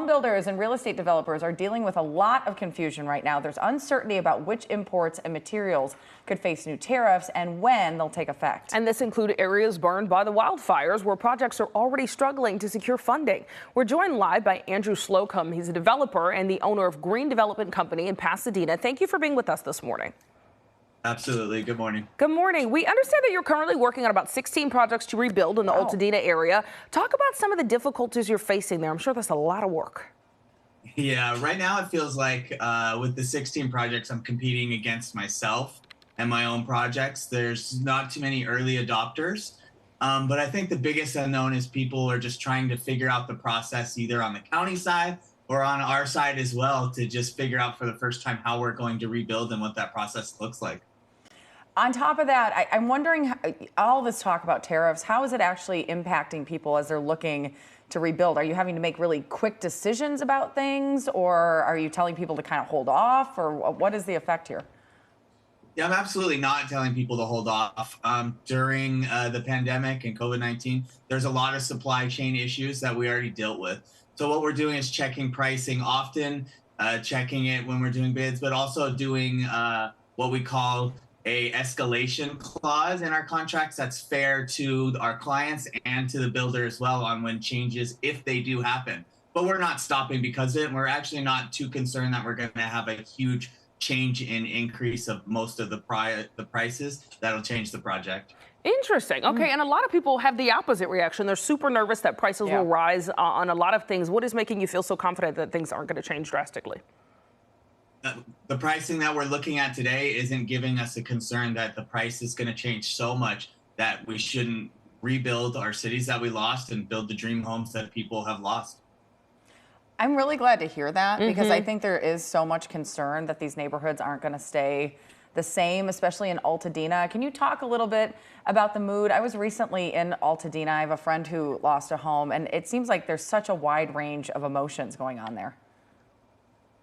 home builders and real estate developers are dealing with a lot of confusion right now. There's uncertainty about which imports and materials could face new tariffs and when they'll take effect. And this includes areas burned by the wildfires where projects are already struggling to secure funding. We're joined live by Andrew Slocum. He's a developer and the owner of Green Development Company in Pasadena. Thank you for being with us this morning. Absolutely. Good morning. Good morning. We understand that you're currently working on about 16 projects to rebuild in the Altadena area. Talk about some of the difficulties you're facing there. I'm sure that's a lot of work. Yeah, right now it feels like with the 16 projects, I'm competing against myself and my own projects. There's not too many early adopters, but I think the biggest unknown is people are just trying to figure out the process either on the county side or on our side as well to just figure out for the first time how we're going to rebuild and what that process looks like. On top of that, I'm wondering, all this talk about tariffs, how is it actually impacting people as they're looking to rebuild? Are you having to make really quick decisions about things, or are you telling people to kind of hold off, or what is the effect here? Yeah, I'm absolutely not telling people to hold off. During the pandemic and COVID-19, there's a lot of supply chain issues that we already dealt with. So what we're doing is checking pricing often, checking it when we're doing bids, but also doing what we call a escalation clause in our contracts that's fair to our clients and to the builder as well on when changes, if they do happen. But we're not stopping because of it. We're actually not too concerned that we're going to have a huge change in increase of most of the prices that'll change the project. Interesting. Okay, and a lot of people have the opposite reaction. They're super nervous that prices will rise on a lot of things. What is making you feel so confident that things aren't going to change drastically? The pricing that we're looking at today isn't giving us a concern that the price is going to change so much that we shouldn't rebuild our cities that we lost and build the dream homes that people have lost. I'm really glad to hear that because I think there is so much concern that these neighborhoods aren't going to stay the same, especially in Altadena. Can you talk a little bit about the mood? I was recently in Altadena. I have a friend who lost a home, and it seems like there's such a wide range of emotions going on there.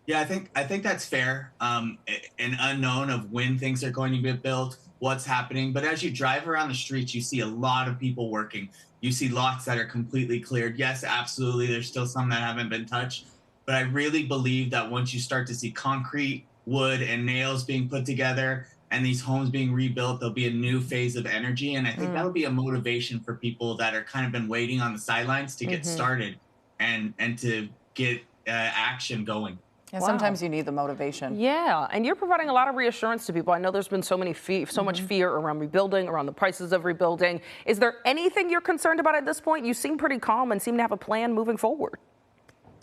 Yeah, I think that's fair. An unknown of when things are going to be built, what's happening. But as you drive around the streets, you see a lot of people working. You see lots that are completely cleared. Yes, absolutely. There's still some that haven't been touched. But I really believe that once you start to see concrete, wood, and nails being put together and these homes being rebuilt, there'll be a new phase of energy. And I think that'll be a motivation for people that are kind of been waiting on the sidelines to get started and to get action going. Yeah, sometimes you need the motivation. Yeah, and you're providing a lot of reassurance to people. I know there's been so much fear around rebuilding, around the prices of rebuilding. Is there anything you're concerned about at this point? You seem pretty calm and seem to have a plan moving forward.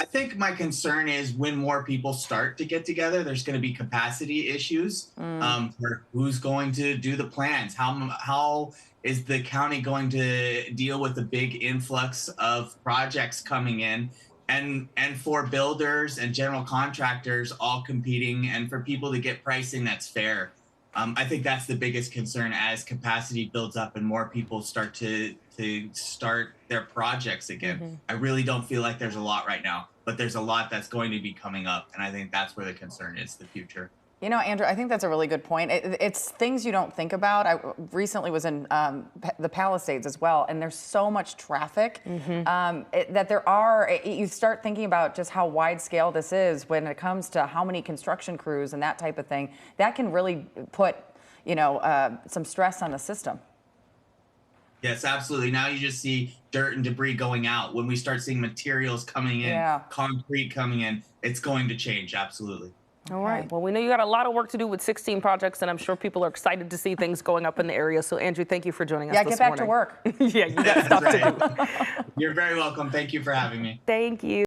I think my concern is when more people start to get together, there's going to be capacity issues for who's going to do the plans. How is the county going to deal with the big influx of projects coming in? And for builders and general contractors all competing and for people to get pricing that's fair. I think that's the biggest concern as capacity builds up and more people start to start their projects again. I really don't feel like there's a lot right now, but there's a lot that's going to be coming up. And I think that's where the concern is, the future. You know, Andrew, I think that's a really good point. It's things you don't think about. I recently was in the Palisades as well, and there's so much traffic that you start thinking about just how wide scale this is when it comes to how many construction crews and that type of thing. That can really put, some stress on the system. Yes, absolutely. Now you just see dirt and debris going out. When we start seeing materials coming in, concrete coming in, it's going to change. Absolutely. All right. Well, we know you got a lot of work to do with 16 projects, and I'm sure people are excited to see things going up in the area. So, Andrew, thank you for joining us this morning. Yeah, get back to work. Yeah, you got stuff to do. You're very welcome. Thank you for having me. Thank you.